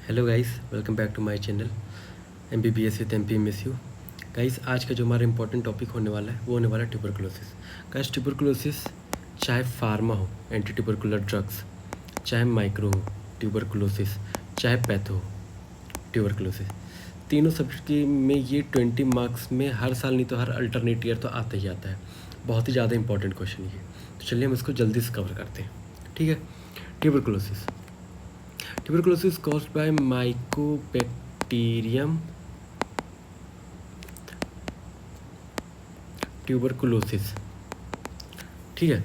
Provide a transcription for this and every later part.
Hello guys, welcome back to my channel MBBS with MPMSU। Guys, आज का जो हमारा इंपॉर्टेंट टॉपिक होने वाला है वो होने वाला है ट्यूबरकुलोसिस। गाइस, ट्यूबरकुलोसिस चाहे फार्मा हो, एंटी ट्यूबरकुलर ड्रग्स, चाहे माइक्रो हो ट्यूबरकुलोसिस, चाहे पैथो हो ट्यूबरकुलोसिस, तीनों सब्जेक्ट की में ये 20 मार्क्स में हर साल नहीं तो हर अल्टरनेट ईयर तो आता ही आता है। बहुत ही ज़्यादा इंपॉर्टेंट क्वेश्चन ये। तो चलिए हम इसको जल्दी से कवर करते हैं। ठीक है। Tuberculosis Tuberculosis caused by Mycobacterium tuberculosis। ठीक है,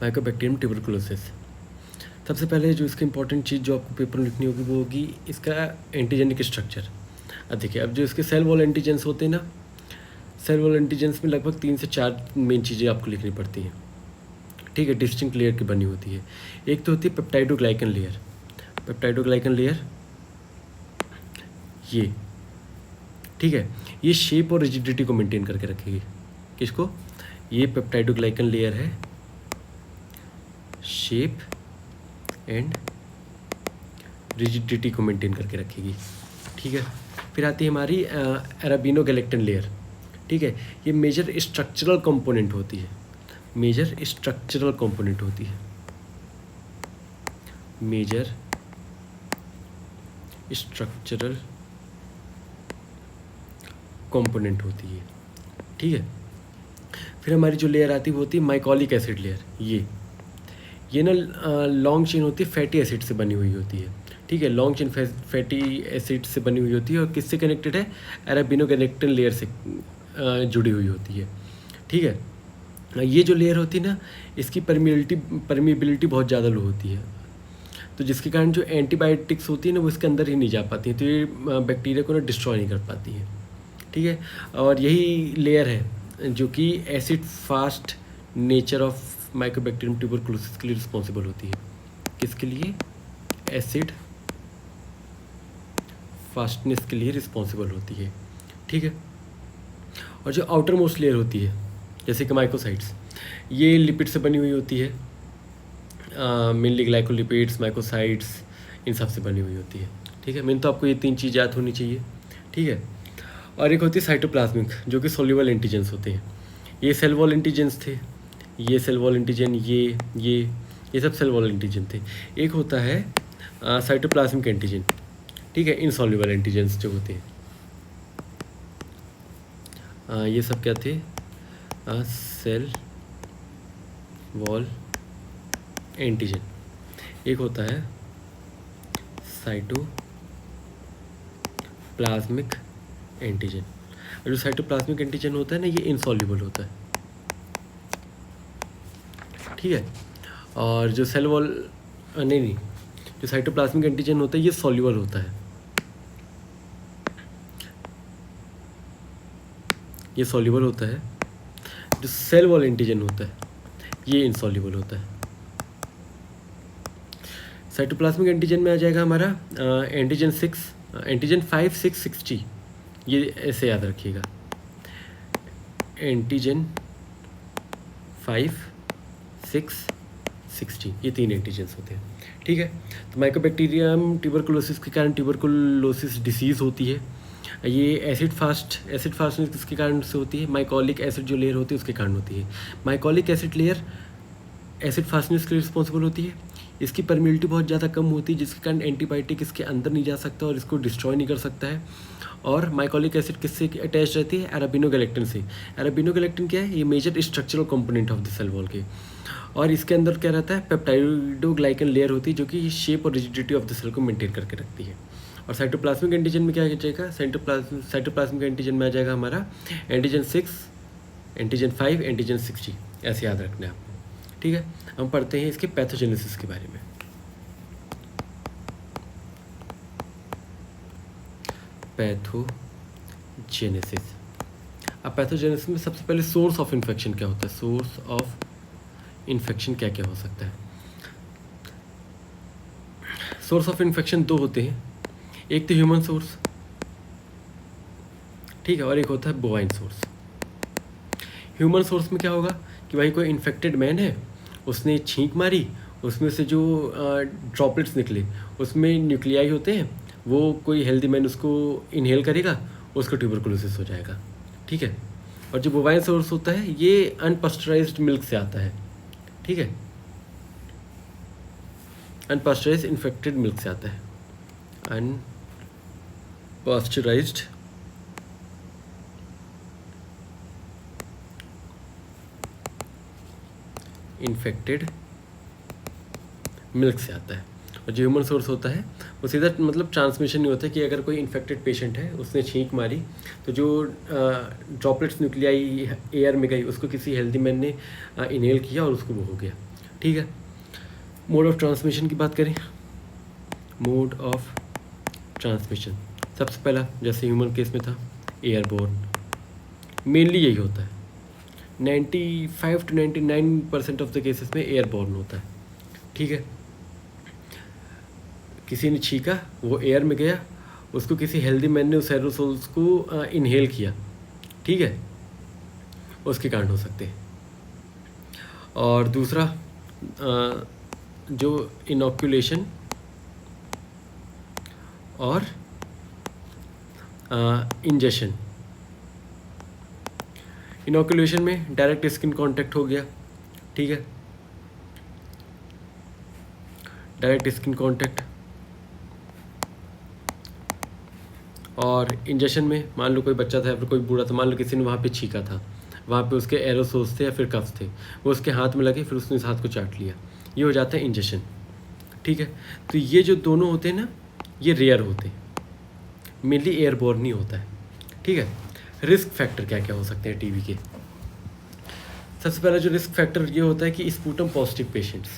Mycobacterium tuberculosis। सबसे पहले जो इसकी इंपॉर्टेंट चीज़ जो आपको पेपर में लिखनी होगी वो होगी इसका एंटीजेनिक स्ट्रक्चर। अब देखिए, अब जो इसके सेल वॉल एंटीजेंस होते हैं ना, सेल वॉल एंटीजेंस में लगभग 3 से 4 मेन चीज़ें आपको लिखनी पड़ती हैं। ठीक है, डिस्टिंक्ट लेयर की बनी होती है। एक तो होती है पेप्टाइडोग्लाइकन लेयर। पेप्टाइडोग्लाइकन लेयर ये, ठीक है, ये शेप और रिजिडिटी को मेंटेन करके रखेगी। किसको? ये पेप्टाइडोग्लाइकन लेयर है, शेप एंड रिजिडिटी को मेंटेन करके रखेगी। ठीक है। फिर आती है हमारी अराबिनोगैलेक्टन लेयर। ठीक है, ये मेजर स्ट्रक्चरल कंपोनेंट होती है। मेजर स्ट्रक्चरल कंपोनेंट होती है। मेजर स्ट्रक्चरल कंपोनेंट होती है। ठीक है। फिर हमारी जो लेयर आती है वो होती है माइकॉलिक एसिड लेयर। ये ना लॉन्ग चेन होती है, फैटी एसिड से बनी हुई होती है। ठीक है, लॉन्ग चेन फैटी एसिड से बनी हुई होती है और किससे कनेक्टेड है? अराबिनोगैलेक्टन लेयर से जुड़ी हुई होती है। ठीक है, ये जो लेयर होती है ना, इसकी परमिबिलिटी बहुत ज़्यादा लो होती है, तो जिसके कारण जो एंटीबायोटिक्स होती है ना वो इसके अंदर ही नहीं जा पाती हैं, तो ये बैक्टीरिया को ना डिस्ट्रॉय नहीं कर पाती है। ठीक है, और यही लेयर है जो कि acid fast nature of Mycobacterium tuberculosis के लिए रिस्पॉन्सिबल होती है। किसके लिए? एसिड फास्टनेस के लिए रिस्पॉन्सिबल होती है। ठीक है, और जो आउटर मोस्ट लेयर होती है जैसे कि माइकोसाइट्स, ये लिपिड से बनी हुई होती है। मेनली ग्लाइकोलिपिड्स, माइकोसाइट्स, इन सब से बनी हुई होती है। ठीक है, मेन तो आपको ये 3 चीज़ याद होनी चाहिए। ठीक है, और एक होती है साइटोप्लाज्मिक, जो कि सोल्यूबल एंटीजेंस होते हैं। ये सेल वॉल एंटीजेंस थे, ये सेल वॉल एंटीजन, ये सब सेल वॉल एंटीजन थे। एक होता है साइटोप्लाज्मिक एंटीजन। ठीक है, इनसॉल्यूबल एंटीजेंस जो होते हैं, ये सब क्या थे? Cell wall antigen. एक होता है साइटोप्लाज्मिक एंटीजन। और जो साइटोप्लाज्मिक एंटीजन होता है ना, ये इनसॉल्यूबल होता है। ठीक है, और जो सेल वॉल नहीं, जो साइटोप्लाज्मिक एंटीजन होता है ये सॉल्यूबल होता है। ये सॉल्यूबल होता है। जो सेल वॉल एंटीजन होता है ये इनसॉल्यूबल होता है। साइटोप्लाज्मिक एंटीजन में आ जाएगा हमारा एंटीजन 5, 6, 60। ये ऐसे याद रखिएगा, एंटीजन 5, 6, 60, ये 3 एंटीजेंस होते हैं। ठीक है, तो माइकोबैक्टीरियम ट्यूबरकुलोसिस के कारण ट्यूबरकुलोसिस डिसीज़ होती है। ये एसिड फास्टनेस किसके कारण से होती है? माइकॉलिक एसिड जो लेयर होती है उसके कारण होती है। माइकॉलिक एसिड लेयर एसिड फास्टनेस के लिए रिस्पॉन्सिबल होती है। इसकी परमिबिलिटी बहुत ज़्यादा कम होती है, जिसके कारण एंटीबायोटिक इसके अंदर नहीं जा सकता और इसको डिस्ट्रॉय नहीं कर सकता है। और माइकॉलिक एसिड किससे अटैच रहती है? अराबिनोगैलेक्टन से। अराबिनोगैलेक्टन क्या है? ये major structural component of the cell wall के। और इसके अंदर क्या रहता है? पेप्टाइडोग्लाइकन लेयर होती है जो कि शेप और रिजिडिटी ऑफ द सेल को मेंटेन करके रखती है। और साइटोप्लाज्मिक एंटीजन में क्या आ जाएगा? साइटोप्लाज्मिक एंटीजन में आ जाएगा हमारा एंटीजन 6, एंटीजन 5, एंटीजन 60। ऐसे याद रखना है आपको। ठीक है, हम पढ़ते हैं इसके पैथोजेनेसिस के बारे में। पैथोजेनेसिस। अब पैथोजेनेसिस में सबसे पहले सोर्स ऑफ इन्फेक्शन क्या होता है? सोर्स ऑफ इन्फेक्शन क्या क्या हो सकता है? सोर्स ऑफ इन्फेक्शन 2 होते हैं, एक तो ह्यूमन सोर्स, ठीक है, और एक होता है बोवाइन सोर्स। ह्यूमन सोर्स में क्या होगा कि भाई कोई इन्फेक्टेड मैन है, उसने छींक मारी उसमें से जो ड्रॉपलेट्स निकले उसमें न्यूक्लियाई होते हैं, वो कोई हेल्दी मैन उसको इनहेल करेगा, उसको ट्यूबरकुलोसिस हो जाएगा। ठीक है। और जो बोवाइन सोर्स होता है ये अनपास्चराइज्ड मिल्क से आता है। ठीक है, अनपास्चराइज्ड इन्फेक्टेड मिल्क से आता है, अनपास्चराइज्ड इन्फेक्टेड मिल्क से आता है। और जो ह्यूमन सोर्स होता है वो सीधा मतलब ट्रांसमिशन नहीं होता है कि अगर कोई इन्फेक्टेड पेशेंट है उसने छींक मारी तो जो ड्रॉपलेट्स न्यूक्लियाई एयर में गई उसको किसी हेल्दी मैन ने इनहेल किया और उसको वो हो गया। ठीक है। मोड ऑफ ट्रांसमिशन की बात करें, मोड ऑफ ट्रांसमिशन सबसे पहला जैसे ह्यूमन केस में था एयरबोर्न, मेनली यही होता है। 95 to 99% ऑफ द केसेस में एयरबोर्न होता है। ठीक है। किसी ने छींका, वो एयर में गया, उसको किसी हेल्दी मैन ने उस एरोसोल्स को इनहेल किया। ठीक है, उसके कारण हो सकते हैं। और दूसरा जो इनॉक्यूलेशन और इंजेक्शन। इनॉक्यूलेशन में डायरेक्ट स्किन कांटेक्ट हो गया। ठीक है, डायरेक्ट स्किन कांटेक्ट। और इंजेक्शन में मान लो कोई बच्चा था या फिर कोई बूढ़ा था, मान लो किसी ने वहाँ पे छींका था, वहाँ पे उसके एरोसोल्स थे या फिर कफ्स थे, वो उसके हाथ में लगे, फिर उसने उस हाथ को चाट लिया, ये हो जाता है इंजेक्शन। ठीक है। तो ये जो दोनों होते हैं ना ये रेयर होते हैं, मेनली एयरबोर्न ही होता है। ठीक है। रिस्क फैक्टर क्या क्या हो सकते हैं टीबी के? सबसे पहला जो रिस्क फैक्टर ये होता है कि sputum positive patients,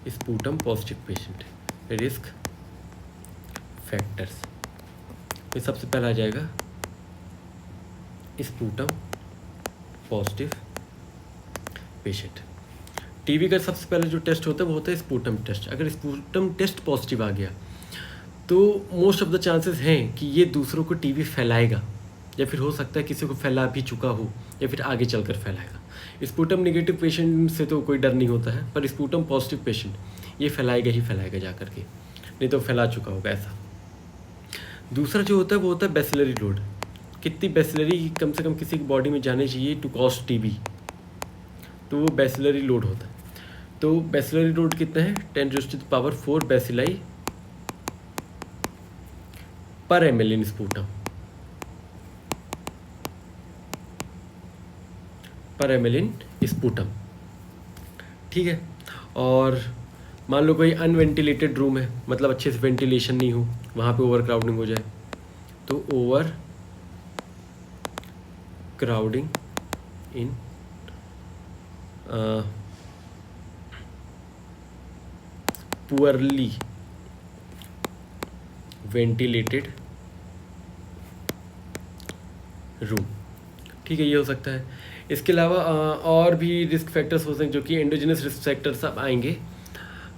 sputum positive patient, risk factors में सबसे पहला आ जाएगा स्पूटम पॉजिटिव पेशेंट। टीबी का सबसे पहले जो टेस्ट होता है वो होता है स्पूटम टेस्ट। अगर स्पूटम टेस्ट पॉजिटिव आ गया तो मोस्ट ऑफ द चांसेस हैं कि ये दूसरों को टीबी फैलाएगा, या फिर हो सकता है किसी को फैला भी चुका हो या फिर आगे चलकर फैलाएगा। स्पूटम नेगेटिव पेशेंट से तो कोई डर नहीं होता है, पर स्पूटम पॉजिटिव पेशेंट ये फैलाएगा ही फैलाएगा जा करके, नहीं तो फैला चुका होगा ऐसा। दूसरा जो होता है वो होता है बैसिलरी लोड। कितनी बैसिलरी कम से कम किसी की बॉडी में जानी चाहिए टू कॉज टीबी, तो वो बैसिलरी लोड होता है। तो बैसिलरी लोड कितना है? 10⁴ बैसिलाई पर ml इन स्पूटम, पर ml इन स्पूटम। ठीक है। और मान लो कोई अनवेंटिलेटेड रूम है, मतलब अच्छे से वेंटिलेशन नहीं हो, वहाँ पे ओवर क्राउडिंग हो जाए, तो ओवर क्राउडिंग इन पुअरली वेंटिलेटेड रूम। ठीक है, ये हो सकता है। इसके अलावा और भी रिस्क फैक्टर्स हो सकते हैं जो कि एंडोजेनस रिस्क फैक्टर्स अब आएंगे।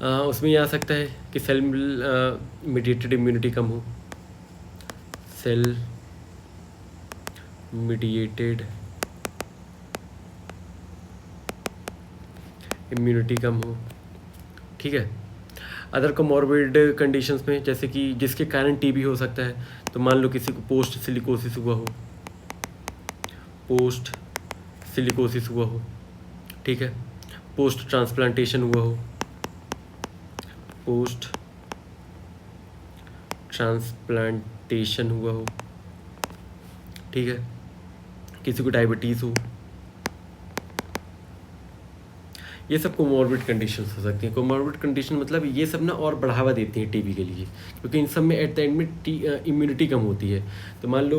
उसमें ये आ सकता है कि सेल मीडिएटेड इम्यूनिटी कम हो, सेल मीडिएटेड इम्यूनिटी कम हो। ठीक है। अदर कोमॉर्बिड कंडीशंस में जैसे कि जिसके कारण टीबी हो सकता है, तो मान लो किसी को पोस्ट सिलिकोसिस हुआ हो, पोस्ट सिलिकोसिस हुआ हो। ठीक है। पोस्ट ट्रांसप्लांटेशन हुआ हो, पोस्ट ट्रांसप्लांटेशन हुआ हो। ठीक है। किसी को डायबिटीज़ हो, ये सब कोमॉर्बिड कंडीशंस हो सकती हैं। कोमॉर्बिड कंडीशन मतलब ये सब ना और बढ़ावा देती हैं टीबी के लिए, क्योंकि इन सब में एट द एंड में इम्यूनिटी कम होती है। तो मान लो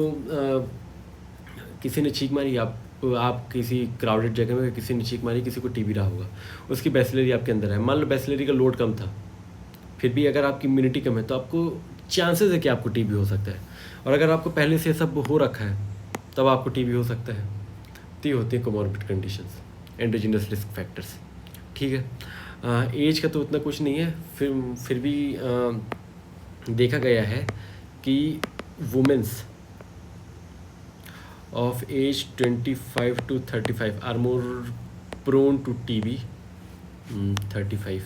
किसी ने छींक मारी, आप किसी क्राउडेड जगह में किसी ने छींक मारी, किसी को टीबी रहा होगा, उसकी बैसिलरी आपके अंदर है, मान लो बैसिलरी का लोड कम था, फिर भी अगर आपकी इम्यूनिटी कम है तो आपको चांसेस है कि आपको टीबी हो सकता है। और अगर आपको पहले से सब हो रखा है तब आपको टीबी हो सकता है। तो ये होती हैं comorbid conditions, endogenous risk factors. ठीक है। एज का तो उतना कुछ नहीं है, फिर भी देखा गया है कि womens of age 25 to 35 are more prone to TB 35,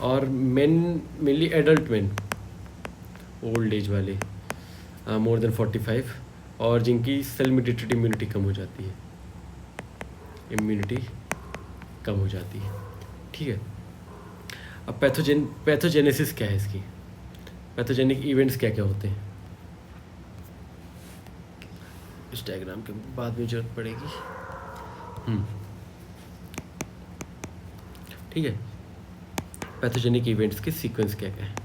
और mainly adult men, old age वाले मोर देन 45, और जिनकी सेल मीडिएटेड इम्यूनिटी कम हो जाती है, ठीक है। अब पैथोजेनेसिस क्या है इसकी, पैथोजेनिक इवेंट्स क्या क्या होते हैं, इस डायग्राम के बाद में जरूरत पड़ेगी। ठीक है, पैथोजेनिक इवेंट्स के सीक्वेंस क्या क्या है।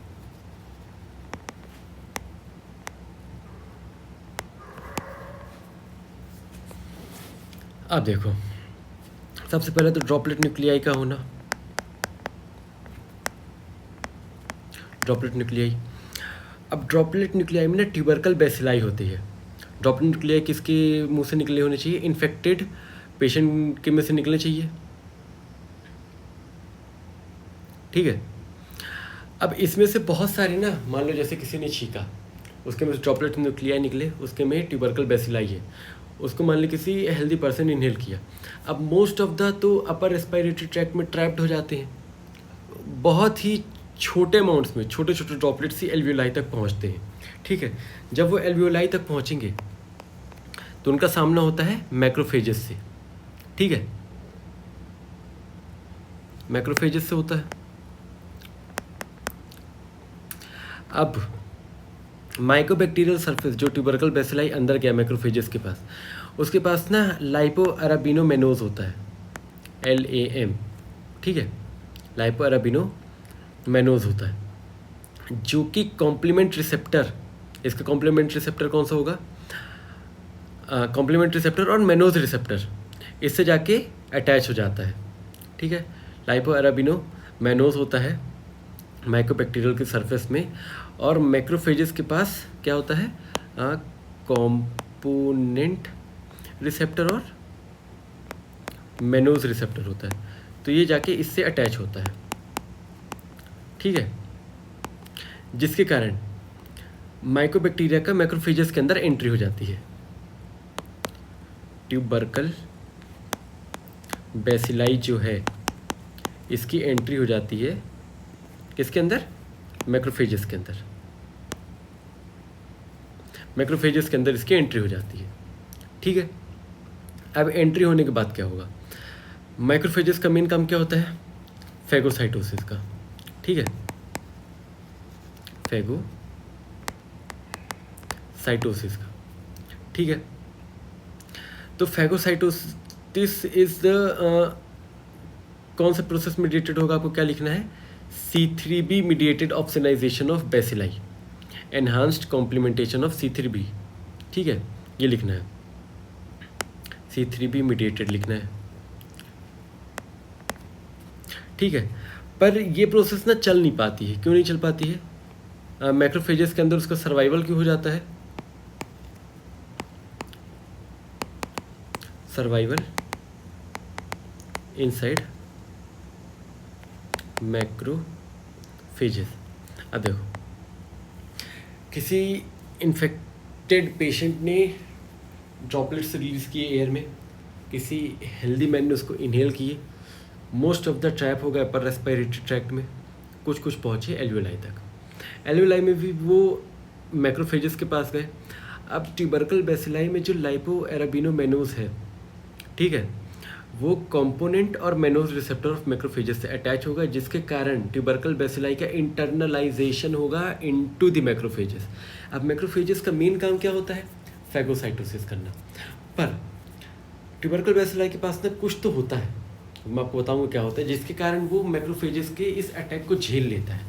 अब देखो, सबसे पहले तो ड्रॉपलेट न्यूक्लियाई का होना, ड्रॉपलेट न्यूक्लियाई। अब ड्रॉपलेट न्यूक्लियाई में ना ट्यूबरकल बेसिलाई होती है। ड्रॉपलेट न्यूक्लियाई किसके मुंह से निकले होने चाहिए, इन्फेक्टेड पेशेंट के में से निकलने चाहिए, ठीक है। अब इसमें से बहुत सारे ना, मान लो जैसे किसी ने छींका, उसके में ड्रॉपलेट न्यूक्लियाई निकले, उसके में ट्यूबरकल बेसिलाई है, उसको मान लो किसी हेल्दी पर्सन इनहेल किया। अब मोस्ट ऑफ द तो अपर रेस्पिरेटरी ट्रैक्ट में ट्रैप्ड हो जाते हैं, बहुत ही छोटे अमाउंट्स में, छोटे छोटे ड्रॉपलेट्स ही एल्वियोलाई तक पहुंचते हैं, ठीक है। जब वो एल्वियोलाई तक पहुंचेंगे तो उनका सामना होता है मैक्रोफेजेस से, ठीक है, मैक्रोफेजेस से होता है। अब माइकोबैक्टीरियल सरफेस, जो ट्यूबरकल बेसिलाई अंदर गया मैक्रोफेजेस के पास, उसके पास ना लाइपो अराबिनोमेनोज होता है, LAM, ठीक है, लाइपो अराबिनोमेनोज होता है, जो कि कॉम्प्लीमेंट रिसेप्टर, इसका कॉम्प्लीमेंट रिसेप्टर कौन सा होगा, कॉम्प्लीमेंट रिसेप्टर और मेनोज रिसेप्टर, इससे जाके अटैच हो जाता है, ठीक है। लाइपो अराबिनोमेनोज होता है माइकोबैक्टीरियल के सरफेस में, और मैक्रोफेजेस के पास क्या होता है, कॉम्पोनेंट रिसेप्टर और मेनोज रिसेप्टर होता है, तो ये जाके इससे अटैच होता है, ठीक है, जिसके कारण माइकोबैक्टीरिया का मैक्रोफेजेस के अंदर एंट्री हो जाती है। ट्यूबरकल बेसिलाई जो है, इसकी एंट्री हो जाती है किसके अंदर, मैक्रोफेजेस के अंदर, मैक्रोफेजेस के अंदर इसकी एंट्री हो जाती है, ठीक है। अब एंट्री होने के बाद क्या होगा, मैक्रोफेजेस का मेन काम क्या होता है, फेगोसाइटोसिस का, ठीक है, फेगोसाइटोसिस का, ठीक है। तो फेगोसाइटोसिस इज द कौन सा प्रोसेस मीडिएटेड होगा, आपको क्या लिखना है, C3b mediated opsonisation of bacilli, enhanced complementation of C3b, ठीक है, ये लिखना है, C3b मीडिएटेड लिखना है, ठीक है। पर ये प्रोसेस ना चल नहीं पाती है, क्यों नहीं चल पाती है, मैक्रोफेजेस के अंदर उसका सर्वाइवल क्यों हो जाता है, सर्वाइवल इनसाइड मैक्रोफेजेस। अब देखो, किसी इन्फेक्टेड पेशेंट ने ड्रॉपलेट्स रिलीज किए एयर में, किसी हेल्दी मैन ने उसको इनहेल किए, मोस्ट ऑफ द ट्रैप हो गया अपर रेस्पिरेटरी ट्रैक्ट में, कुछ कुछ पहुँचे एल्वियोलाई तक, एल्वियोलाई में भी वो मैक्रोफेजेस के पास गए। अब ट्यूबरकल बेसिलाई में जो लाइपो अराबिनोमेनोज है, ठीक है, वो कंपोनेंट और मेनोज रिसेप्टर ऑफ मैक्रोफेजेस से अटैच होगा, जिसके कारण ट्यूबरकल बेसिलाई का इंटरनलाइजेशन होगा इनटू द मैक्रोफेजेस। अब मैक्रोफेजेस का मेन काम क्या होता है, फेगोसाइटोसिस करना, पर ट्यूबरकल बेसिलाई के पास ना कुछ तो होता है, मैं आपको बताऊंगा क्या होता है, जिसके कारण वो मैक्रोफेजेस के इस अटैक को झेल लेता है।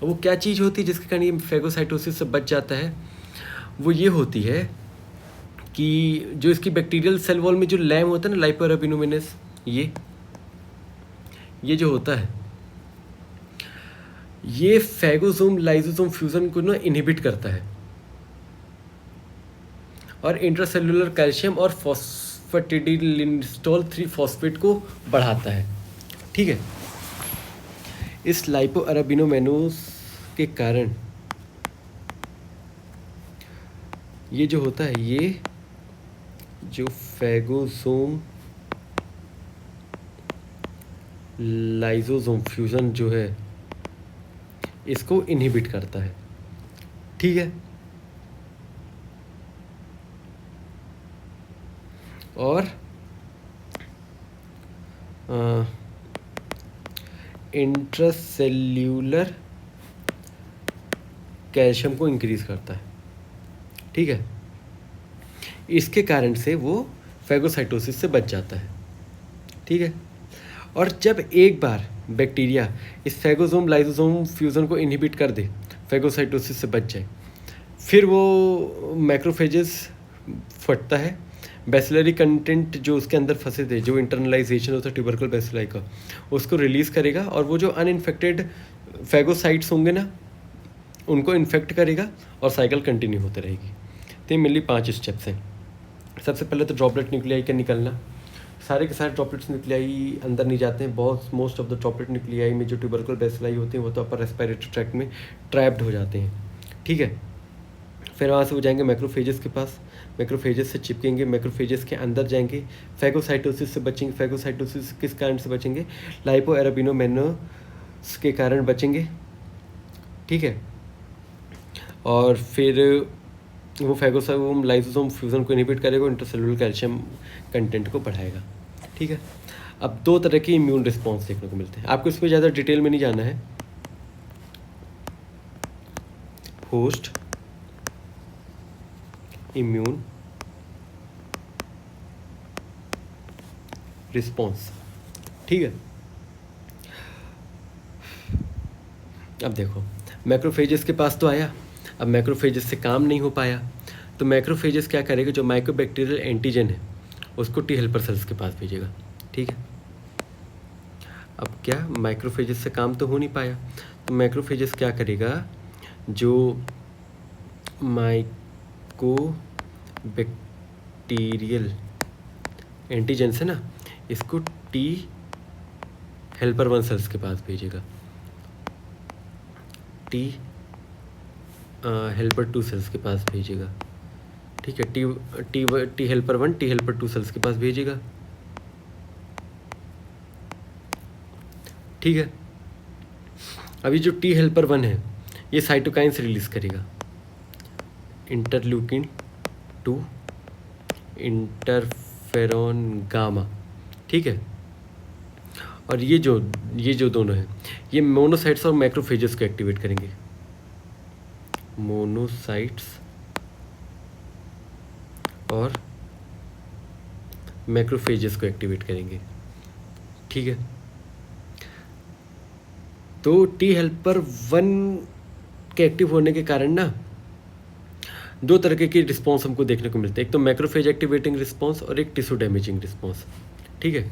वो क्या चीज़ होती है जिसके कारण ये फेगोसाइटोसिस से बच जाता है, वो ये होती है कि जो इसकी बैक्टीरियल सेल वॉल में जो लैम होता है ना, लाइपो अराबिनोमेनस, ये जो होता है, ये फेगोसोम लाइसोसोम फ्यूजन को ना इनहिबिट करता है, और इंट्रासेलुलर कैल्शियम और फॉस्फेटिडिलिनस्टॉल 3 फॉस्फेट को बढ़ाता है, ठीक है। इस लाइपो अराबिनोमेनोस के कारण ये जो होता है, ये जो फैगोसोम लाइसोसोम फ्यूज़न जो है इसको इनहिबिट करता है, ठीक है। और इंट्रासेल्यूलर कैल्शियम को इंक्रीज करता है, ठीक है। इसके कारण से वो फैगोसाइटोसिस से बच जाता है, ठीक है। और जब एक बार बैक्टीरिया इस फैगोसोम लाइसोसोम फ्यूज़न को इनहिबिट कर दे, फैगोसाइटोसिस से बच जाए, फिर वो मैक्रोफेजेस फटता है, बैसिलरी कंटेंट जो उसके अंदर फंसे थे, जो इंटरनलाइजेशन होता है ट्यूबरकल बैसिलाई का, उसको रिलीज़ करेगा और वो जो अनइन्फेक्टेड फैगोसाइट्स होंगे ना, उनको इन्फेक्ट करेगा और साइकिल कंटिन्यू होते रहेगी। तो ये मेनली 5 स्टेप्स हैं। सबसे पहले तो ड्रॉपलेट न्यूक्लियाई का निकलना। सारे के सारे ड्रॉपलेट्स न्यूक्लियाई अंदर नहीं जाते हैं। Most of the droplet nuclei में जो ट्यूबरकल बैसिलाई होते हैं वो तो अपर रेस्पिरेटरी ट्रैक्ट में ट्रैप्ड हो जाते हैं, ठीक है। फिर वहाँ से वो जाएंगे मैक्रोफेजेस के पास, मैक्रोफेजेस से चिपकेंगे, मैक्रोफेजेस के अंदर जाएंगे, फैगोसाइटोसिस से बचेंगे। फैगोसाइटोसिस किस कारण से बचेंगे? लाइपो एराबिनोमेनस के कारण बचेंगे, ठीक है। और फिर वो फैगोसोम लाइसोसोम फ्यूज़न को इनहिबिट करेगा, इंटरसेलुलर कैल्शियम कंटेंट को बढ़ाएगा, ठीक है। अब 2 तरह के इम्यून रिस्पॉन्स देखने को मिलते हैं। आपको इसमें ज़्यादा डिटेल में नहीं जाना है। होस्ट इम्यून रिस्पॉन्स, ठीक है। अब देखो, मैक्रोफेजेस के पास तो आया, अब मैक्रोफेजेस से काम नहीं हो पाया, तो मैक्रोफेजेस क्या करेगा? जो माइक्रोबैक्टीरियल एंटीजन है उसको टी हेल्पर सेल्स के पास भेजेगा, ठीक है। अब क्या, माइक्रोफेजेस से काम तो हो नहीं पाया, तो मैक्रोफेजेस क्या करेगा? जो माइक्रोबैक्टीरियल एंटीजेंस है ना, इसको टी हेल्पर 1 सेल्स के पास भेजेगा, टी हेल्पर 2 सेल्स के पास भेजेगा, ठीक है। T helper 1 T helper 2 cells के पास भेजेगा, ठीक है। अभी जो टी हेल्पर 1 है ये साइटोकाइंस रिलीज करेगा, इंटरल्यूकिन 2, इंटरफेरॉन गामा, ठीक है। और ये जो दोनों हैं ये मोनोसाइट्स और मैक्रोफेजेस को एक्टिवेट करेंगे, मोनोसाइट्स और मैक्रोफेजेस को एक्टिवेट करेंगे, ठीक है। तो टी हेल्पर 1 के एक्टिव होने के कारण ना 2 तरह के रिस्पॉन्स हमको देखने को मिलते हैं। एक तो मैक्रोफेज एक्टिवेटिंग रिस्पॉन्स और एक टिश्यू डैमेजिंग रिस्पॉन्स, ठीक है।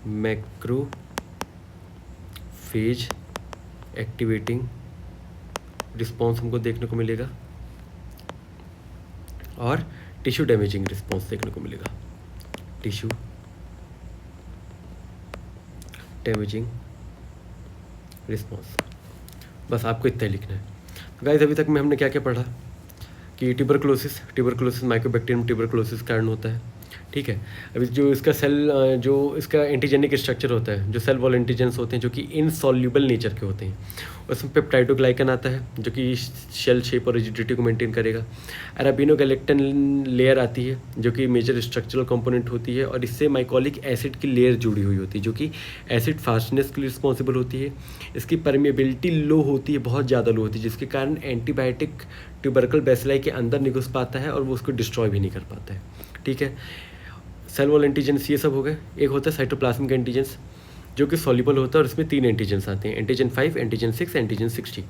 मैक्रोफेज एक्टिवेटिंग रिस्पॉन्स हमको देखने को मिलेगा और टिश्यू डैमेजिंग रिस्पॉन्स देखने को मिलेगा, टिश्यू डैमेजिंग रिस्पॉन्स। बस आपको इतना ही लिखना है। तो गाइस, अभी तक में हमने क्या क्या पढ़ा कि ट्यूबरकुलोसिस माइकोबैक्टीरियम ट्यूबरकुलोसिस कारण होता है, ठीक है। अभी जो इसका जो इसका एंटीजेनिक स्ट्रक्चर होता है, जो सेल वॉल एंटीजेंस होते हैं जो कि इनसॉल्यूबल नेचर के होते हैं, उसमें पेप्टाइडोग्लाइकन आता है जो कि शेल शेप और रिजिडिटी को मेंटेन करेगा। अराबिनोगैलेक्टन लेयर आती है जो कि मेजर स्ट्रक्चरल कंपोनेंट होती है और इससे माइकोलिक एसिड की लेयर जुड़ी हुई होती है जो कि एसिड फास्टनेस के लिए रिस्पॉन्सिबल होती है। इसकी परमिएबिलिटी लो होती है, बहुत ज़्यादा लो होती है, जिसके कारण एंटीबायोटिक ट्यूबरकल बैसिलाई के अंदर नहीं घुस पाता है और वो उसको डिस्ट्रॉय भी नहीं कर पाता है, ठीक है। सेल वॉल एंटीजेंस ये सब हो गए। एक होता है साइटोप्लाज्मिक एंटीजेंस जो कि सॉल्युबल होता है और इसमें 3 एंटीजेंस आते हैं, एंटीजन 5, एंटीजन 6, एंटीजन 60।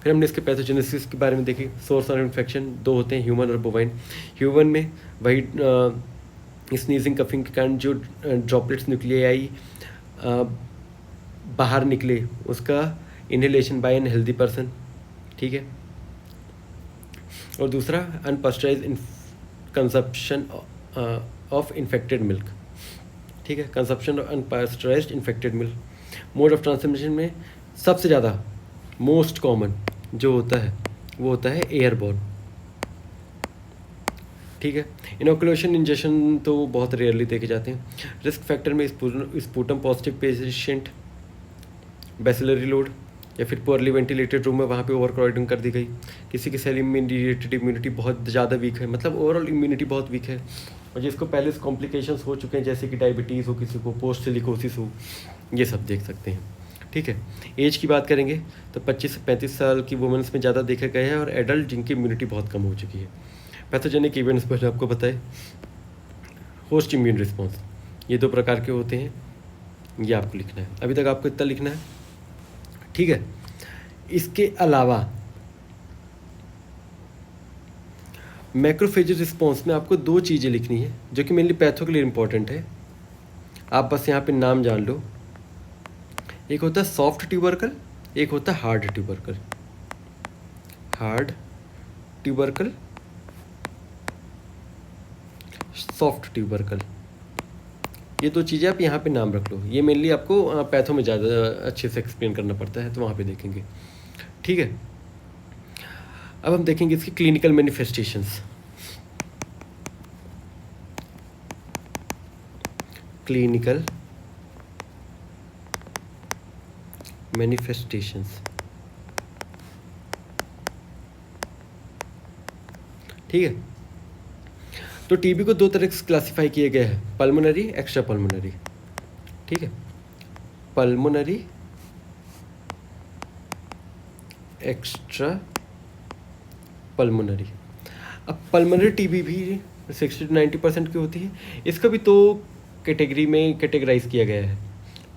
फिर हमने इसके पैथोजेनेसिस के बारे में देखी। सोर्स ऑफ इन्फेक्शन 2 होते हैं, ह्यूमन और बोवाइन। ह्यूमन में वही स्नीजिंग कफिंग के कारण जो ड्रॉपलेट्स न्यूक्लियाई बाहर निकले उसका inhalation by an healthy person, ठीक है। और दूसरा unpasteurised consumption of infected milk, ठीक है, consumption of unpasteurised infected milk. Mode of transmission में सबसे ज़्यादा मोस्ट कॉमन जो होता है वो होता है एयरबॉर्न, ठीक है। इनोकुलेशन इंजेक्शन तो बहुत रेयरली देखे जाते हैं। रिस्क फैक्टर में sputum positive patient, bacillary load, या फिर पुअरली वेंटिलेटेड रूम में वहाँ पे ओवर क्राउडिंग कर दी गई, किसी की सेल मीडिएटेड इम्यूनिटी बहुत ज़्यादा वीक है, मतलब ओवरऑल इम्यूनिटी बहुत वीक है, और जिसको पहले से कॉम्प्लिकेशंस हो चुके हैं जैसे कि डायबिटीज़ हो, किसी को पोस्ट सिलिकोसिस हो, ये सब देख सकते हैं। ठीक है। एज की बात करेंगे तो 25 से 35 साल की वुमेंस में ज़्यादा देखा गया है, और एडल्ट जिनकी इम्यूनिटी बहुत कम हो चुकी है। पैथोजेनिक इवेंट्स पहले आपको बताए, होस्ट इम्यून रिस्पॉन्स, ये 2 प्रकार के होते हैं, ये आपको लिखना है। अभी तक आपको इतना लिखना है, ठीक है। इसके अलावा मैक्रोफेज रिस्पॉन्स में आपको 2 चीज़ें लिखनी है जो कि मेनली पैथो के लिए इंपॉर्टेंट है, आप बस यहाँ पे नाम जान लो। एक होता है सॉफ्ट ट्यूबरकल, एक होता है hard tubercle. Hard tubercle, soft tubercle, ये 2 चीज़ें आप यहाँ पे नाम रख लो। ये मेनली आपको पैथो में ज़्यादा अच्छे से एक्सप्लेन करना पड़ता है, तो वहाँ पे देखेंगे। ठीक है। अब हम देखेंगे इसकी क्लिनिकल मैनिफेस्टेशंस। क्लिनिकल मैनिफेस्टेशंस, ठीक है। तो टीबी को 2 तरह से क्लासिफाई किया गया है, पल्मोनरी, एक्स्ट्रा पल्मोनरी। ठीक है, पल्मोनरी, एक्स्ट्रा पल्मोनरी। अब पल्मोनरी टीबी भी 60 to 90% की होती है। इसका भी 2 कैटेगरी में कैटेगराइज किया गया है,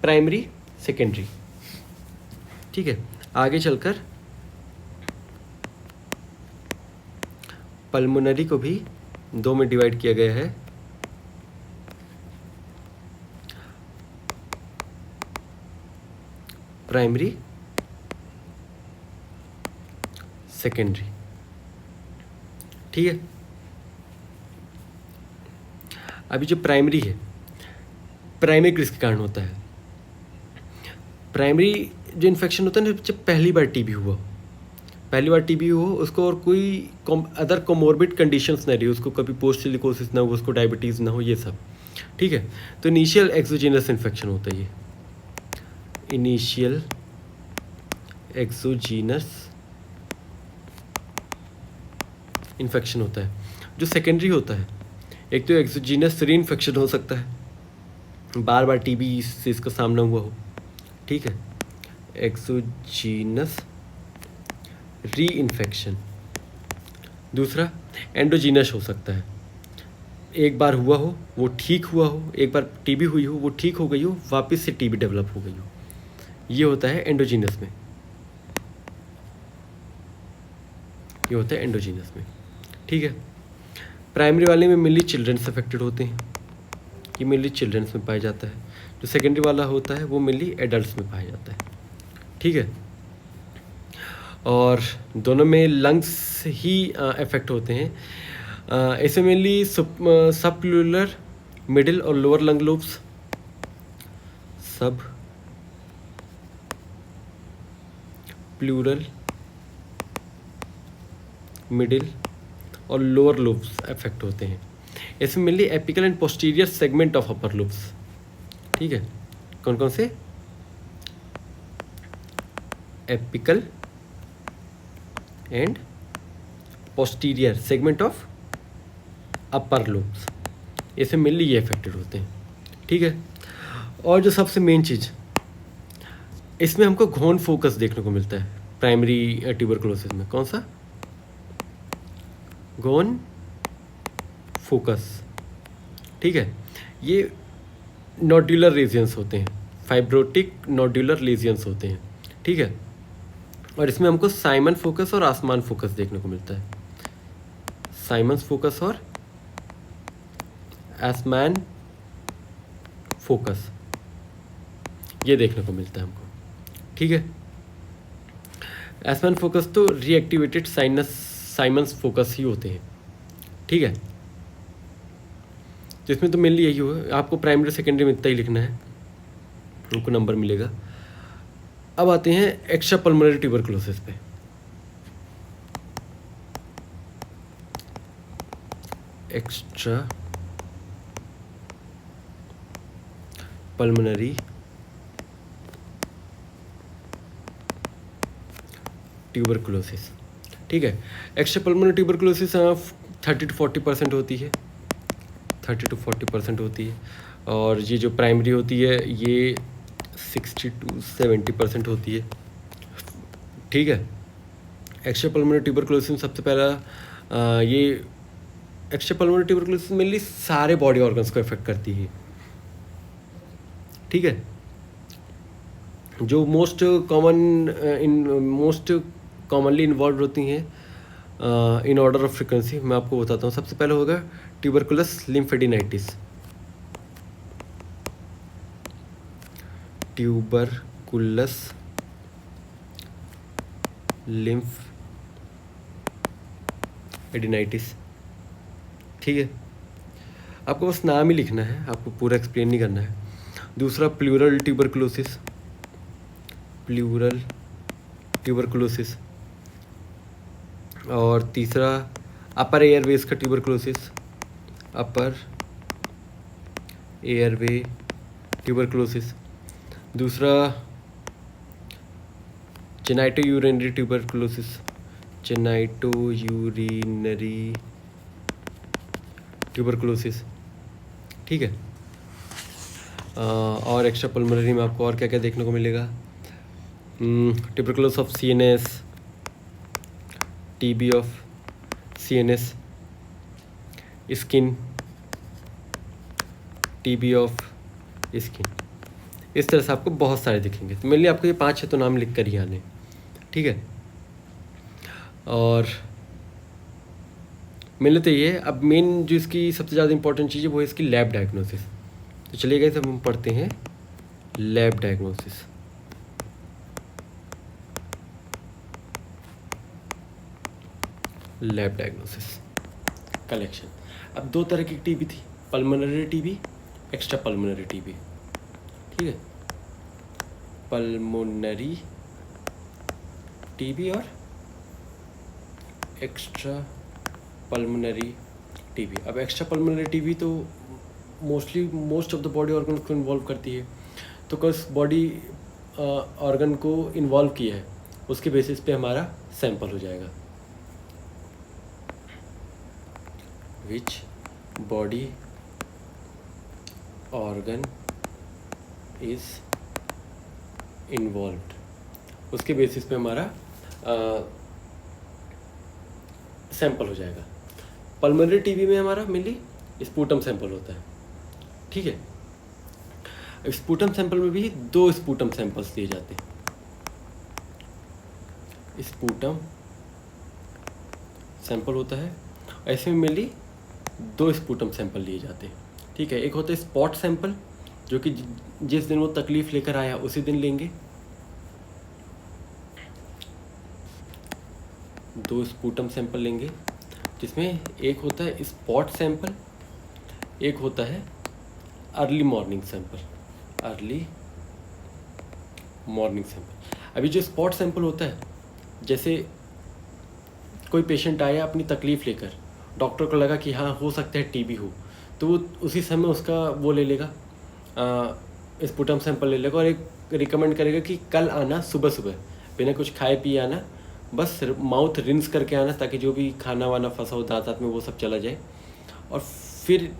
प्राइमरी, सेकेंडरी। ठीक है। आगे चलकर पल्मोनरी को भी 2 में डिवाइड किया गया है, प्राइमरी, सेकेंडरी। ठीक है। अभी जो प्राइमरी है, प्राइमरी किसके कारण होता है? प्राइमरी जो इन्फेक्शन होता है ना, जब पहली बार टीबी हुआ, पहली बार टीबी हो उसको, और कोई अदर कोमोर्बिड कंडीशंस ना रही, उसको कभी पोस्ट सिलिकोसिस ना हो, उसको डायबिटीज़ ना हो, ये सब। ठीक है। तो इनिशियल एक्सोजीनस इन्फेक्शन होता है ये, इनिशियल एक्सोजीनस इन्फेक्शन होता है। जो सेकेंडरी होता है, एक तो एक्सोजीनस री इन्फेक्शन हो सकता है, बार बार टीबी से इसका सामना हुआ हो। ठीक है, एक्सोजीनस री इन्फेक्शन। दूसरा एंडोजीनस हो सकता है, एक बार हुआ हो वो ठीक हुआ हो, एक बार टीबी हुई हो वो ठीक हो गई हो, वापस से टीबी डेवलप हो गई हो, ये होता है एंडोजीनस में, ये होता है एंडोजीनस में। ठीक है। प्राइमरी वाले में मेनली चिल्ड्रंस अफेक्टेड होते हैं, ये मेनली चिल्ड्रंस में पाया जाता है। जो सेकेंडरी वाला होता है वो मेनली एडल्ट्स में पाया जाता है। ठीक है। और दोनों में लंग्स ही अफेक्ट होते हैं। ऐसे मेनली सब प्लूरल, मिडिल और लोअर लंग लोब्स, सब प्लूरल, मिडिल और लोअर लोब्स अफेक्ट होते हैं। इसमें mainly apical and posterior segment of upper lobes. ठीक है। कौन कौन से? Apical and posterior segment of upper lobes, इसमें मेनली ये अफेक्टेड होते हैं। ठीक है। और जो सबसे मेन चीज़, इसमें हमको घोन फोकस देखने को मिलता है प्राइमरी ट्यूबरकुलोसिस में। कौन सा? घोन फोकस। ठीक है। ये नोड्यूलर लेजियंस होते हैं, फाइब्रोटिक नोड्यूलर लेजियंस होते हैं। ठीक है। और इसमें हमको साइमन फोकस और आसमान फोकस देखने को मिलता है, साइमन्स फोकस और आसमान फोकस, ये देखने को मिलता है हमको। ठीक है। आसमान फोकस तो रीएक्टिवेटेड साइमन्स फोकस ही होते हैं। ठीक है। तो इसमें तो मेनली यही होगा, आपको प्राइमरी सेकेंडरी में इतना ही लिखना है, उनको नंबर मिलेगा। अब आते हैं एक्स्ट्रा पल्मोनरी ट्यूबरकुलोसिस पे। Extra pulmonary tuberculosis. ठीक है, एक्स्ट्रा पल्मोनरी ट्यूबरकुलोसिस 30 to 40% होती है, 30 to 40% होती है, और ये जो प्राइमरी होती है ये 60 to 70% होती है। ठीक है, एक्स्ट्रा पल्मोनरी ट्यूबरकुलोसिस में सबसे पहला ये एक्स्ट्रा पल्मोनरी ट्यूबरकुलोसिस मेनली सारे बॉडी ऑर्गन्स को इफेक्ट करती है। ठीक है, जो मोस्ट कॉमनली इन्वॉल्व होती हैं इन ऑर्डर ऑफ फ्रिक्वेंसी मैं आपको बताता हूँ। सबसे पहले होगा ट्यूबरकुलस लिम्फेडिनाइटिस, ट्यूबरकुलस लिम्फेडिनाइटिस। ठीक है, आपको बस नाम ही लिखना है, आपको पूरा एक्सप्लेन नहीं करना है। दूसरा प्लूरल ट्यूबरकुलोसिस, प्लूरल ट्यूबरकुलोसिस। और तीसरा अपर एयरवेज का ट्यूबरकुलोसिस, अपर एयरवे ट्यूबरकुलोसिस। दूसरा genitourinary tuberculosis, genitourinary tuberculosis. ठीक है, और एक्स्ट्रा पल्मोनरी में आपको और क्या क्या देखने को मिलेगा? Tuberculosis of CNS, TB of CNS, skin, TB of skin. इस तरह से आपको बहुत सारे दिखेंगे। तो मेनली आपको ये 5-6 तो नाम लिख कर ही आने। ठीक है, और मेनली तो ये अब मेन जो इसकी सबसे ज़्यादा इंपॉर्टेंट चीज़ है वो है इसकी लैब डायग्नोसिस। तो चलिए गाइस, हम पढ़ते हैं lab diagnosis. Lab diagnosis collection. अब 2 तरह की टीबी थी, pulmonary TB, extra pulmonary TB. ठीक है, पल्मोनरी टीबी और एक्स्ट्रा पल्मोनरी टीबी। अब एक्स्ट्रा पल्मोनरी टीबी तो most of the body organ को इन्वॉल्व करती है। तो किस बॉडी ऑर्गन को इन्वॉल्व किया है उसके बेसिस पे हमारा सैंपल हो जाएगा। Which body organ is involved, उसके बेसिस पे हमारा सैंपल हो जाएगा। पल्मोनरी टीबी में हमारा मेनली स्पूटम सैंपल होता है। ठीक है, स्पूटम सैंपल में भी 2 स्पूटम सैंपल्स लिए जाते हैं। स्पूटम सैंपल होता है, ऐसे में मेनली 2 स्पूटम सैंपल लिए जाते हैं। ठीक है, एक होता है स्पॉट सैंपल जो कि जिस दिन वो तकलीफ लेकर आया उसी दिन लेंगे। 2 स्पूटम सैंपल लेंगे, जिसमें एक होता है स्पॉट सैंपल, एक होता है early morning sample, early morning sample. अभी जो स्पॉट सैंपल होता है, जैसे कोई पेशेंट आया अपनी तकलीफ़ लेकर, डॉक्टर को लगा कि हाँ हो सकता है टीबी हो, तो वो उसी समय उसका वो ले लेगा, स्पूटम सैंपल ले लेगा और एक रिकमेंड करेगा कि कल आना सुबह सुबह, बिना कुछ खाए पिए आना, बस माउथ रिंस करके आना ताकि जो भी खाना वाना फंसा हो दांत में वो सब चला जाए। और फिर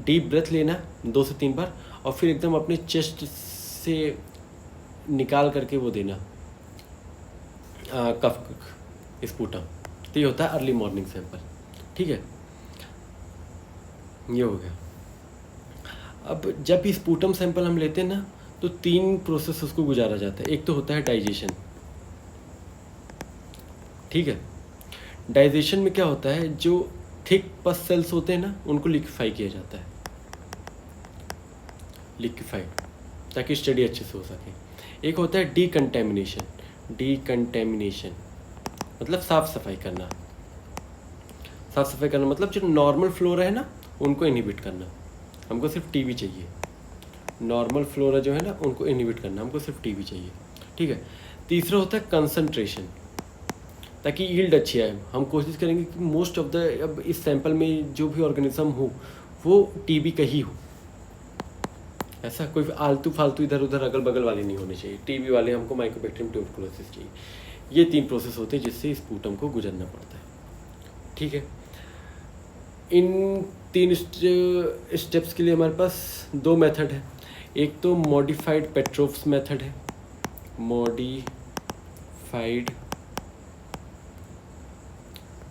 डीप ब्रेथ लेना 2 से 3 बार और फिर एकदम अपने चेस्ट से निकाल करके वो देना कफ स्पूटम। तो ये होता है अर्ली मॉर्निंग सैंपल। ठीक है, ये हो गया। अब जब स्पूटम सैंपल हम लेते हैं ना, तो 3 प्रोसेस उसको गुजारा जाता है। एक तो होता है डाइजेशन। ठीक है, डाइजेशन में क्या होता है, जो थिक पस सेल्स होते हैं ना, उनको लिक्विफाई किया जाता है, लिक्विफाइड, ताकि स्टडी अच्छे से हो सके। एक होता है डीकंटेमिनेशन। डीकंटेमिनेशन मतलब साफ़ सफाई करना। साफ़ सफाई करना मतलब जो नॉर्मल फ्लोरा है ना, उनको इनहिबिट करना। हमको सिर्फ टीबी चाहिए। नॉर्मल फ्लोरा जो है ना, उनको इनहिबिट करना, हमको सिर्फ टीबी चाहिए। ठीक है, तीसरा होता है कंसंट्रेशन। ताकि यील्ड अच्छी आए। हम कोशिश करेंगे कि मोस्ट ऑफ द, अब इस सैंपल में जो भी ऑर्गेनिज्म हो वो टीबी का ही हो, ऐसा कोई आलतू फालतू इधर उधर अगल बगल वाले नहीं होने चाहिए। टीबी वाले हमको माइकोबैक्टीरियम ट्यूबरकुलोसिस चाहिए। ये 3 प्रोसेस होते हैं जिससे स्पूटम को गुजरना पड़ता है, ठीक है। इन 3 स्टेप्स के लिए हमारे पास 2 मेथड है। एक तो मॉडिफाइड पेट्रोव्स मेथड है, मॉडिफाइड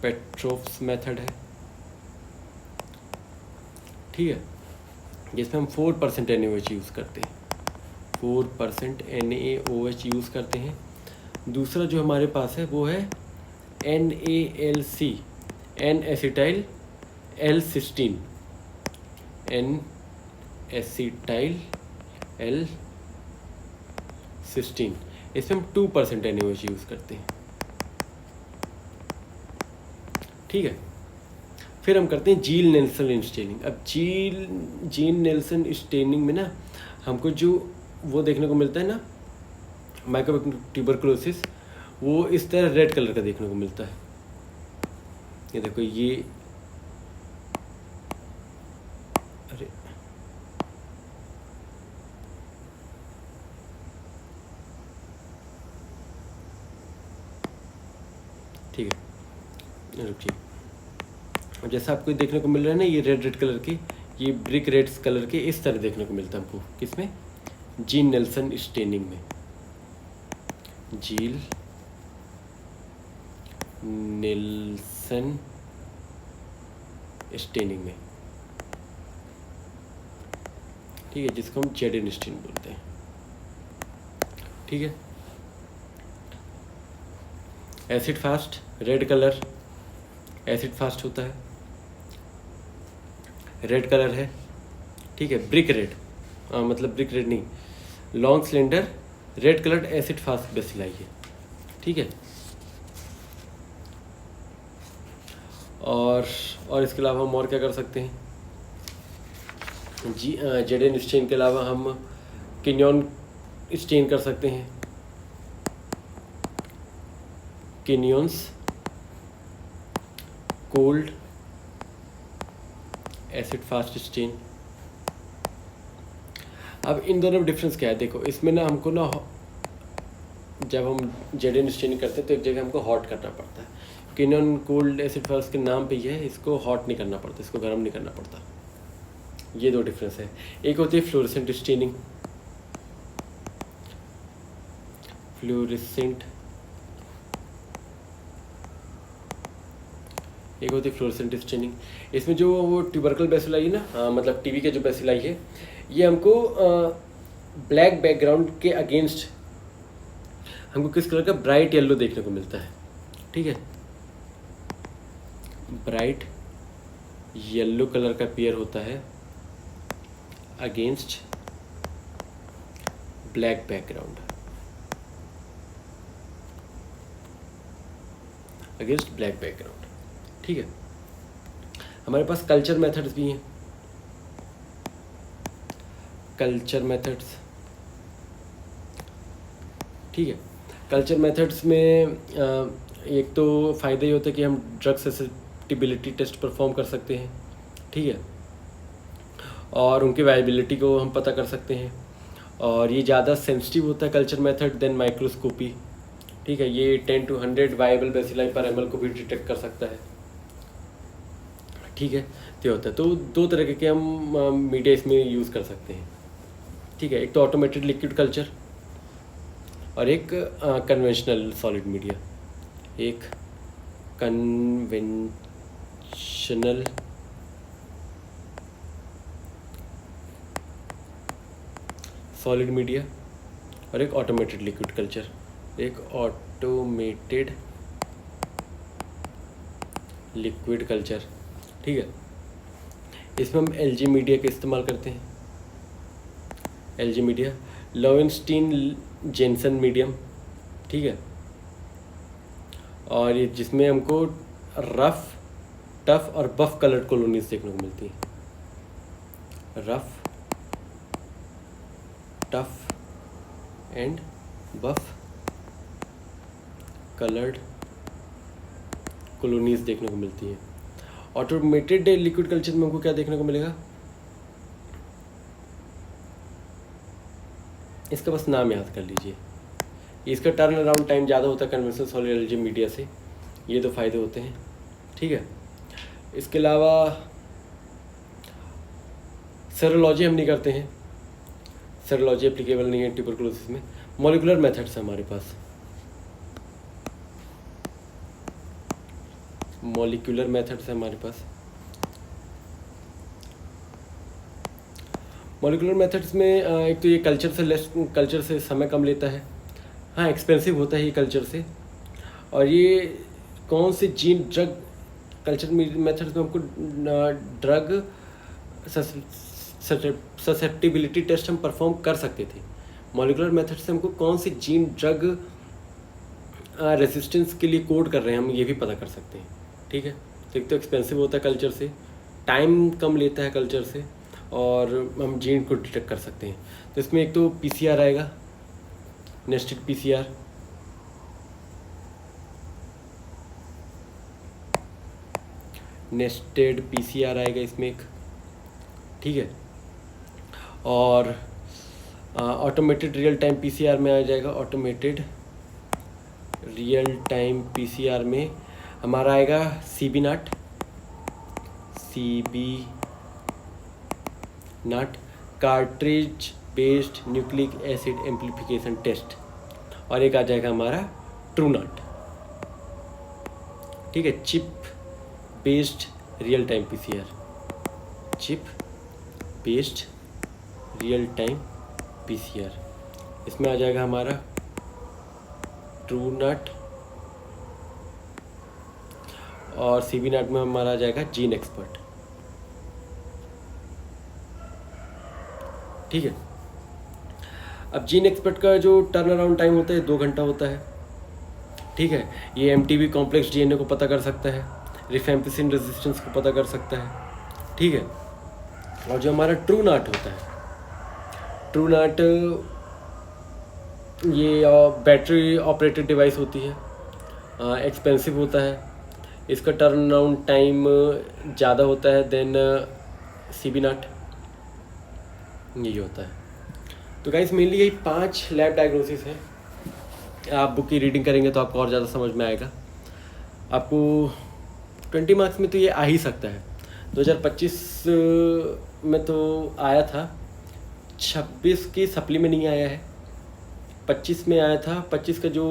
पेट्रोव्स मेथड है, ठीक है, जिसमें हम 4% NaOH यूज़ करते हैं, 4% NaOH यूज़ करते हैं। दूसरा जो हमारे पास है वो है NaLC, N acetyl L-cysteine, N acetyl L-cysteine. इसमें हम 2% NaOH यूज़ करते हैं, ठीक है। फिर हम करते हैं जील नेल्सन स्टेनिंग। अब जीन नेल्सन स्टेनिंग में ना हमको जो वो देखने को मिलता है ना माइकोबैक्टीरियम ट्यूबरकुलोसिस, वो इस तरह रेड कलर का देखने को मिलता है। ये देखो, ये अरे ठीक है, रुकिए। और जैसा आपको देखने को मिल रहा है ना, ये रेड कलर के, ये ब्रिक रेड कलर के इस तरह देखने को मिलता है हमको, किसमें, जीन नेल्सन स्टेनिंग में, जील नेल्सन स्टेनिंग में, ठीक है, जिसको हम जेडेन स्टेन बोलते हैं, ठीक है। Acid fast red colour, acid fast होता है, रेड कलर है, ठीक है। ब्रिक रेड, मतलब ब्रिक रेड नहीं, long cylinder red coloured acid fast bacilli है, ठीक है। और इसके अलावा हम और क्या कर सकते हैं, जेडेन स्टेन के अलावा हम किन्योन स्टेन कर सकते हैं, किन्योन्स कोल्ड एसिड फास्ट स्टेन। अब इन दोनों में डिफरेंस क्या है, देखो इसमें ना हमको ना जब हम जेडेन स्टेनिंग करते हैं तो एक जगह हमको हॉट करना पड़ता है। किन्योन कोल्ड एसिड फास्ट के नाम पे ही है, इसको हॉट नहीं करना पड़ता, इसको गर्म नहीं करना पड़ता। ये 2 डिफरेंस है। एक होती है फ्लोरेसेंट स्टेनिंग, फ्लोरेसेंट, एक होती है फ्लोरेसेंट स्टेनिंग। इसमें जो वो ट्यूबरकल बेसिलाई है ना, मतलब टीबी के जो बेसिलाई है, ये हमको ब्लैक बैकग्राउंड के अगेंस्ट हमको किस कलर का, ब्राइट येलो देखने को मिलता है, ठीक है। ब्राइट येलो कलर का पेयर होता है against black background, against black background, ठीक है। हमारे पास कल्चर मेथड्स भी हैं, कल्चर मेथड्स, ठीक है। कल्चर मेथड्स में एक तो फ़ायदा ये होता है कि हम ड्रग ससेप्टिबिलिटी टेस्ट परफॉर्म कर सकते हैं, ठीक है, और उनकी वायबिलिटी को हम पता कर सकते हैं। और ये ज़्यादा सेंसिटिव होता है कल्चर मेथड देन माइक्रोस्कोपी, ठीक है। ये 10 to 100 वायबल बेसिलाई पर ml को भी डिटेक्ट कर सकता है, ठीक है। तो होता है, तो 2 तरह के हम मीडिया इसमें यूज़ कर सकते हैं, ठीक है। एक तो ऑटोमेटेड लिक्विड कल्चर और एक कन्वेंशनल सॉलिड मीडिया। एक कन्वेंशनल सॉलिड मीडिया और एक ऑटोमेटेड लिक्विड कल्चर, एक ऑटोमेटेड लिक्विड कल्चर, ठीक है। इसमें हम एलजी मीडिया का इस्तेमाल करते हैं, एलजी मीडिया, लोवेंस्टीन जेनसन मीडियम, ठीक है। और ये जिसमें हमको रफ, टफ और बफ कलर्ड कॉलोनीज देखने को मिलती हैं, rough, tough and buff coloured colonies देखने को मिलती हैं। ऑटोमेटेड लिक्विड कल्चर में हमको क्या देखने को मिलेगा, इसका बस नाम याद कर लीजिए। इसका टर्न अराउंड टाइम ज़्यादा होता है कन्वेंशनल सॉलिड एलजी मीडिया से, ये तो फ़ायदे होते हैं। ठीक है, इसके अलावा सेरोलॉजी हम नहीं करते हैं, सेरोलॉजी एप्लीकेबल नहीं है ट्यूबरकुलोसिस में। मॉलिकुलर मेथड्स है हमारे पास, मॉलिक्यूलर मेथड्स है हमारे पास। मॉलिकुलर मेथड्स में एक तो ये कल्चर से समय कम लेता है, हाँ एक्सपेंसिव होता है ये कल्चर से, और ये कौन से जीन ड्रग कल्चर मेथड्स में हमको ड्रग ससेप्टिबिलिटी टेस्ट हम परफॉर्म कर सकते थे। मॉलिकुलर मेथड से हमको कौन सी जीन ड्रग रेसिस्टेंस के लिए कोड कर रहे हैं हम ये भी पता कर सकते हैं। ठीक है, तो एक तो एक्सपेंसिव होता है कल्चर से, टाइम कम लेता है कल्चर से, और हम जीन को डिटेक्ट कर सकते हैं। तो इसमें एक तो पीसीआर आएगा, नेस्टेड पीसीआर, नेस्टेड पीसीआर आएगा इसमें एक। ठीक है, और ऑटोमेटेड रियल टाइम पीसीआर में आ जाएगा, ऑटोमेटेड रियल टाइम पीसीआर में हमारा आएगा CB NAAT cartridge based nucleic acid amplification test, और एक आ जाएगा हमारा ट्रू नाट। ठीक है, chip based real time PCR, chip based real time PCR, इसमें आ जाएगा हमारा ट्रू नाट, और सीबी नाट में हमारा आ जाएगा जीन एक्सपर्ट। ठीक है, अब जीन एक्सपर्ट का जो टर्न अराउंड टाइम होता है 2 घंटा होता है। ठीक है, ये एमटीबी कॉम्प्लेक्स डीएनए को पता कर सकता है, रिफेम्पिसिन रेजिस्टेंस को पता कर सकता है। ठीक है, और जो हमारा ट्रू नाट होता है, ट्रू नाट ये बैटरी ऑपरेटेड डिवाइस होती है, एक्सपेंसिव होता है, इसका टर्न अराउंड टाइम ज़्यादा होता है देन सीबी नाट, यही होता है। तो गाइस मेनली यही 5 लैब डायग्नोसिस हैं। आप बुक की रीडिंग करेंगे तो आपको और ज़्यादा समझ में आएगा। आपको 20 मार्क्स में तो ये आ ही सकता है। 2025 में तो आया था, 26 की सप्ली में नहीं आया है, 25 में आया था। 25 का जो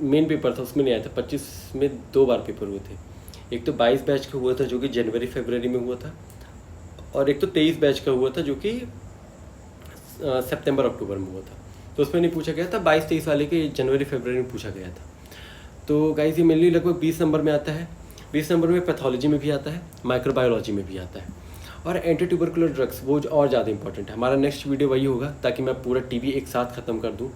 मेन पेपर था उसमें नहीं आया था। 25 में 2 बार पेपर हुए थे, एक तो 22 बैच का हुआ था जो कि जनवरी फरवरी में हुआ था, और एक तो 23 बैच का हुआ था जो कि सितंबर अक्टूबर में हुआ था। तो उसमें नहीं पूछा गया था, 22-23 वाले के जनवरी फरवरी में पूछा गया था। तो गाइस ये मेनली लगभग 20 नंबर में आता है। 20 नंबर में पैथोलॉजी में भी आता है, माइक्रोबायोलॉजी में भी आता है, और एंटी ट्यूबरकुलर ड्रग्स वो जो और ज़्यादा इंपॉर्टेंट है। हमारा नेक्स्ट वीडियो वही होगा ताकि मैं पूरा टीबी एक साथ ख़त्म कर दूँ,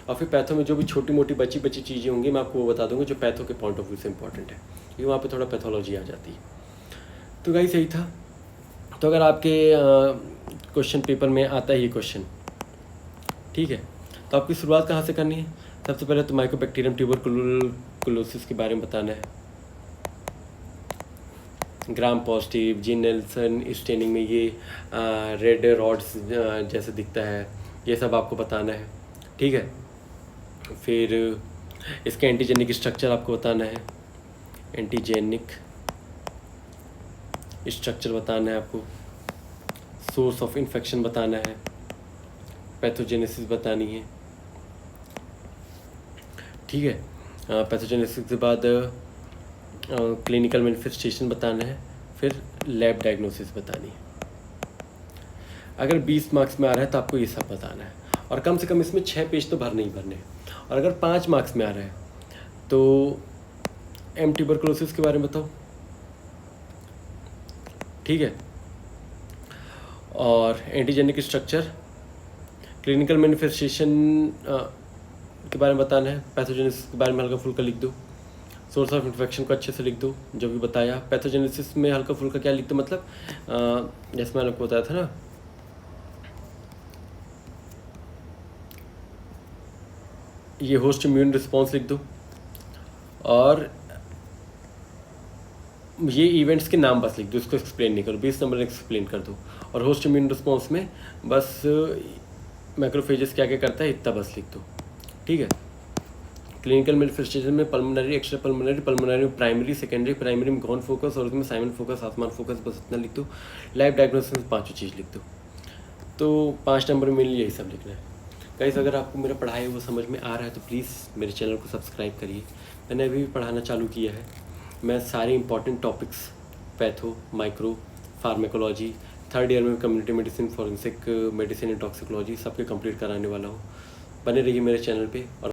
और फिर पैथो में जो भी छोटी मोटी बची चीज़ें होंगी मैं आपको वो बता दूँगा जो पैथो के पॉइंट ऑफ व्यू से इंपॉर्टेंट है, क्योंकि वहाँ पर थोड़ा पैथोलॉजी आ जाती है। तो गाइस यही था। तो अगर आपके क्वेश्चन पेपर में आता है ये क्वेश्चन, ठीक है, तो आपकी शुरुआत कहाँ से करनी है? सबसे पहले तो माइकोबैक्टीरियम ट्यूबरकुलोसिस के बारे में बताना है। Gram positive, gene Nelson staining में ये रेड रॉड्स जैसे दिखता है, ये सब आपको बताना है। ठीक है, फिर इसके एंटीजेनिक स्ट्रक्चर आपको बताना है, एंटीजेनिक स्ट्रक्चर बताना है आपको, सोर्स ऑफ इन्फेक्शन बताना है, पैथोजेनेसिस बतानी है। ठीक है, पैथोजेनेसिस के बाद क्लिनिकल मैनिफेस्टेशन बताना है, फिर लैब डायग्नोसिस बतानी है। अगर 20 मार्क्स में आ रहा है तो आपको ये सब बताना है, और कम से कम इसमें 6 पेज तो भरने ही भरने हैं। और अगर 5 मार्क्स में आ रहा है तो एम ट्यूबरकुलोसिस के बारे में बताओ। ठीक है, और एंटीजेनिक स्ट्रक्चर, क्लिनिकल मैनिफेस्टेशन के बारे में बताना है, पैथोजेनेसिस के बारे में हल्का फुल्का लिख दो, सोर्स ऑफ इन्फेक्शन को अच्छे से लिख दो जो भी बताया, पैथोजेनेसिस में हल्का फुल्का क्या लिख दो, मतलब जैसे मैंने आपको बताया था ना, ये होस्ट इम्यून रिस्पॉन्स लिख दो, और ये इवेंट्स के नाम बस लिख दो, इसको एक्सप्लेन नहीं करो, 20 नंबर एक्सप्लेन कर दो। और होस्ट इम्यून रिस्पॉन्स में बस मैक्रोफेजेस क्या क्या करता है इतना बस लिख दो, ठीक है। क्लिनिकल मैनिफेस्टेशन में पल्मोनरी, एक्स्ट्रा पल्मोनरी, पल्मोनरी में प्राइमरी, सेकेंडरी, प्राइमरी में गॉन फोकस और उसमें साइमन फोकस, आसमान फोकस, बस इतना लिख दो। लाइव डायग्नोसिस में 5 चीज़ लिख दो। तो 5 नंबर में यही सब लिखना है। गाइस अगर आपको मेरा पढ़ाई वो समझ में आ रहा है तो प्लीज़ मेरे चैनल को सब्सक्राइब करिए। मैंने अभी भी पढ़ाना चालू किया है। मैं सारे important topics patho, micro, pharmacology, 3rd year में community medicine, forensic medicine and toxicology सबके कंप्लीट कराने वाला हूँ। बने रहिए मेरे चैनल पे और